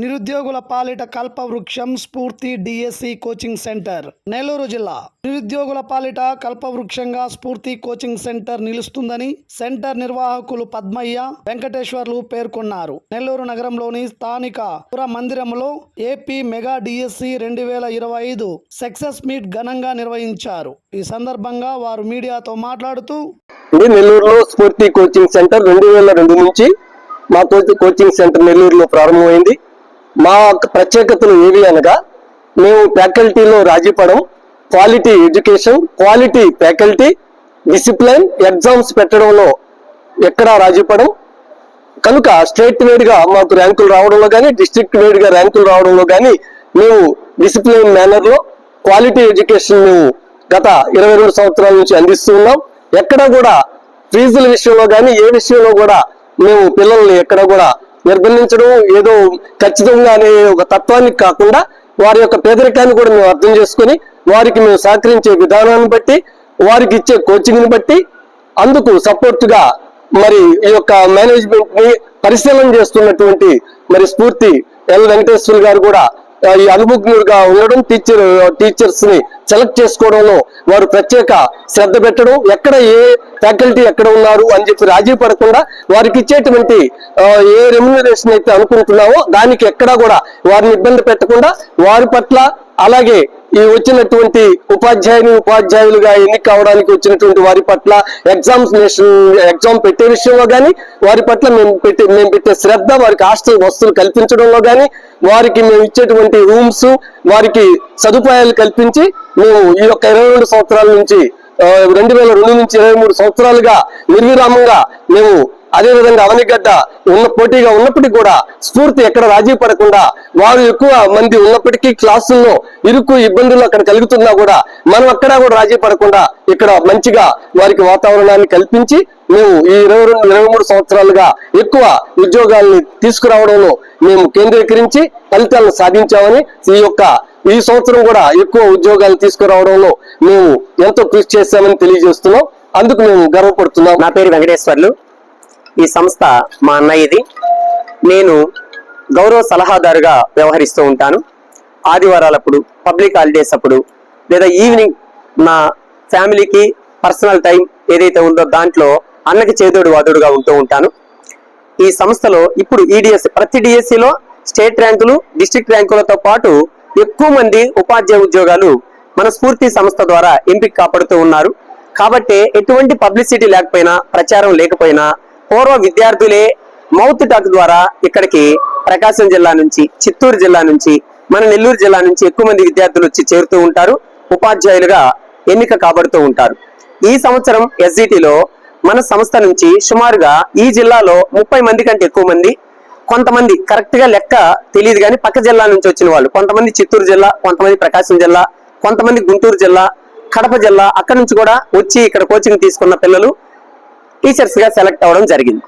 నిరుద్యోగుల పాలిట కల్పవృక్షం స్ఫూర్తి డిఎస్సి కోచింగ్ సెంటర్ నెల్లూరు జిల్లా నిరుద్యోగుల పాలిట కల్పవృక్షంగా స్ఫూర్తి కోచింగ్ సెంటర్ నిలుస్తుందని సెంటర్ నిర్వాహకులు పద్మయ్య వెంకటేశ్వర్లు పేర్కొన్నారు. నెల్లూరు నగరంలోని స్థానిక పుర మందిరంలో AP mega DSC 2025 success meet ఘనంగా నిర్వహించారు. ఈ సందర్భంగా వారు మీడియాతో మాట్లాడుతూ, నెల్లూరులో స్ఫూర్తి కోచింగ్ సెంటర్ 2002 నుంచి మా కోచింగ్ సెంటర్ నెల్లూరులో ప్రారంభమైంది. మా ప్రత్యేకతలు ఏవి అనగా, మేము ఫ్యాకల్టీలో రాజీపడం, quality education, quality faculty, discipline, exams పెట్టడంలో ఎక్కడా రాజీపడం. కనుక స్టేట్ వైడ్గా మాకు ర్యాంకులు రావడంలో కానీ, డిస్ట్రిక్ట్ వైడ్గా ర్యాంకులు రావడంలో కానీ మేము డిసిప్లిన్ మేనర్లో క్వాలిటీ ఎడ్యుకేషన్ మేము గత 22 సంవత్సరాల నుంచి అందిస్తూ ఉన్నాం. ఎక్కడా కూడా ఫీజుల విషయంలో కానీ ఏ విషయంలో కూడా మేము పిల్లల్ని ఎక్కడ కూడా నిర్బంధించడం, ఏదో ఖచ్చితంగా అనే ఒక తత్వానికి కాకుండా వారి యొక్క పేదరికాన్ని కూడా మేము అర్థం చేసుకుని వారికి మేము సహకరించే విధానాన్ని బట్టి, వారికి ఇచ్చే కోచింగ్ని బట్టి, అందుకు సపోర్ట్గా మరి ఈ యొక్క మేనేజ్మెంట్ ని పరిశీలన చేస్తున్నటువంటి మరి స్ఫూర్తి ఎల్ వెంకటేశ్వర్ గారు కూడా ఈ అనుభవజ్ఞుడిగా ఉండడం, టీచర్స్ ని సెలెక్ట్ చేసుకోవడంలో వారు ప్రత్యేక శ్రద్ధ పెట్టడం, ఎక్కడ ఏ ఫ్యాకల్టీ ఎక్కడ ఉన్నారు అని చెప్పి రాజీ పడకుండా వారికి ఇచ్చేటువంటి ఏ రెమ్యునరేషన్ అయితే అనుకుంటున్నామో దానికి ఎక్కడా కూడా వారిని ఇబ్బంది పెట్టకుండా వారి పట్ల, అలాగే ఈ వచ్చినటువంటి ఉపాధ్యాయులుగా ఎన్నిక కావడానికి వచ్చినటువంటి వారి పట్ల ఎగ్జామ్ పెట్టే విషయంలో కానీ వారి పట్ల మేము పెట్టే శ్రద్ధ, వారికి హాస్టల్ వస్తువులు కల్పించడంలో కానీ, వారికి మేము ఇచ్చేటువంటి రూమ్స్, వారికి సదుపాయాలు కల్పించి మేము ఈ యొక్క 22 సంవత్సరాల నుంచి 2002 నుంచి 23 సంవత్సరాలుగా నిర్విరామంగా మేము అదేవిధంగా అవనిగడ్డ పోటీగా ఉన్నప్పటికీ కూడా స్ఫూర్తి ఎక్కడ రాజీ పడకుండా, వారు ఎక్కువ మంది ఉన్నప్పటికీ క్లాసుల్లో ఇరుకు ఇబ్బందులు అక్కడ కలుగుతున్నా కూడా మనం అక్కడ కూడా రాజీ పడకుండా ఇక్కడ మంచిగా వారికి వాతావరణాన్ని కల్పించి మేము ఈ 22-23 సంవత్సరాలుగా ఎక్కువ ఉద్యోగాల్ని తీసుకురావడంలో మేము కేంద్రీకరించి ఫలితాలను సాధించామని, ఈ సంవత్సరం కూడా ఎక్కువ ఉద్యోగాలు తీసుకురావడంలో మేము ఎంతో కృషి చేశామని తెలియజేస్తున్నాం. అందుకు మేము గర్వపడుతున్నాం. నా పేరు వెంకటేశ్వర్లు. ఈ సంస్థ మా అన్నయ్యది. నేను గౌరవ సలహాదారుగా వ్యవహరిస్తూ ఉంటాను. ఆదివారాలప్పుడు, పబ్లిక్ హాలిడేస్ అప్పుడు, లేదా ఈవినింగ్ నా ఫ్యామిలీకి పర్సనల్ టైం ఏదైతే ఉందో దాంట్లో అన్నకి చేదోడు వాదోడుగా ఉంటూ ఉంటాను. ఈ సంస్థలో ఇప్పుడు ప్రతి డిఎస్సిలో స్టేట్ ర్యాంకులు, డిస్ట్రిక్ట్ ర్యాంకులతో పాటు ఎక్కువ మంది ఉపాధ్యాయ ఉద్యోగాలు మన స్ఫూర్తి సంస్థ ద్వారా ఎంపిక కాపాడుతూ ఉన్నారు. కాబట్టి ఎటువంటి పబ్లిసిటీ లేకపోయినా, ప్రచారం లేకపోయినా, పూర్వ విద్యార్థులే మౌత్ టాక్ ద్వారా ఇక్కడికి ప్రకాశం జిల్లా నుంచి, చిత్తూరు జిల్లా నుంచి, మన నెల్లూరు జిల్లా నుంచి ఎక్కువ మంది విద్యార్థులు వచ్చి చేరుతూ ఉంటారు, ఉపాధ్యాయులుగా ఎన్నిక కాబడుతూ ఉంటారు. ఈ సంవత్సరం ఎస్జిటిలో మన సంస్థ నుంచి సుమారుగా ఈ జిల్లాలో 30 మంది కంటే ఎక్కువ మంది, కొంతమంది కరెక్ట్ గా లెక్క తెలియదు కానీ పక్క జిల్లా నుంచి వచ్చిన వాళ్ళు, కొంతమంది చిత్తూరు జిల్లా, కొంతమంది ప్రకాశం జిల్లా, కొంతమంది గుంటూరు జిల్లా, కడప జిల్లా, అక్కడి నుంచి కూడా వచ్చి ఇక్కడ కోచింగ్ తీసుకున్న పిల్లలు టీచర్స్ గా సెలెక్ట్ అవ్వడం జరిగింది.